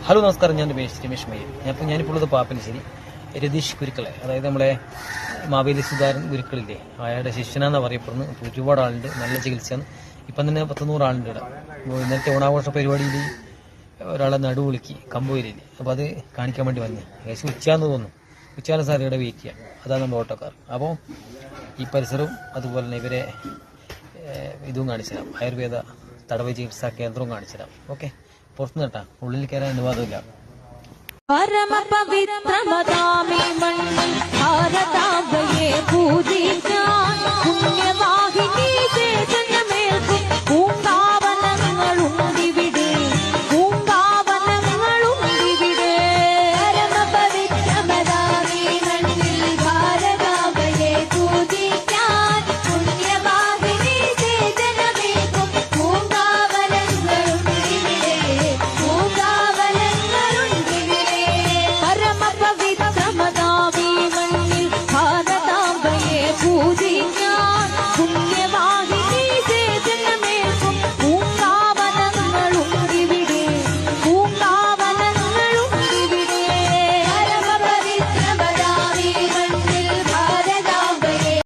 Hello നമസ്കാരം, ഞാൻ രമേഷ് മയ്യ. ഞാനിപ്പോൾ ഉള്ളത് പാപ്പനശ്ശേരി രതീഷ് ഗുരുക്കളെ, അതായത് നമ്മളെ മാവേലി സുധാരൻ ഗുരുക്കളില്ലേ, അയാളുടെ ശിഷ്യനാന്ന് പറയപ്പെടുന്നു. ഒരുപാട് ആളുണ്ട്, നല്ല ചികിത്സയാണ്. ഇപ്പം തന്നെ 100 ആളുണ്ട് ഇവിടെ. ഇന്നത്തെ ഓണാഘോഷ പരിപാടിയിൽ ഒരാളെ നടുവുളുക്കി കമ്പൂരിൽ, അപ്പോൾ അത് കാണിക്കാൻ വേണ്ടി വന്നു. ഏകദേശം ഉച്ചയാന്ന് തോന്നുന്നു. ഉച്ചയാലും സാർ ഇവിടെ വെയിറ്റ് ചെയ്യാം. അതാണ് നമ്മുടെ ഓട്ടോക്കാർ. അപ്പോൾ ഈ പരിസരവും അതുപോലെ തന്നെ ഇവരെ ഇതും കാണിച്ചു തരാം. ആയുർവേദ തടവ് ചികിത്സാ കേന്ദ്രവും കാണിച്ചു തരാം. ഓക്കെ, പുറത്തുനിന്ന് കേട്ടാ, ഉള്ളിൽ കയറാൻ അനുവാദമില്ല. പരമപവിത്രമതാമി മണ്ണിൽ ഭാരതാംബയെ പൂജിക്കാൻ പുണ്യവാ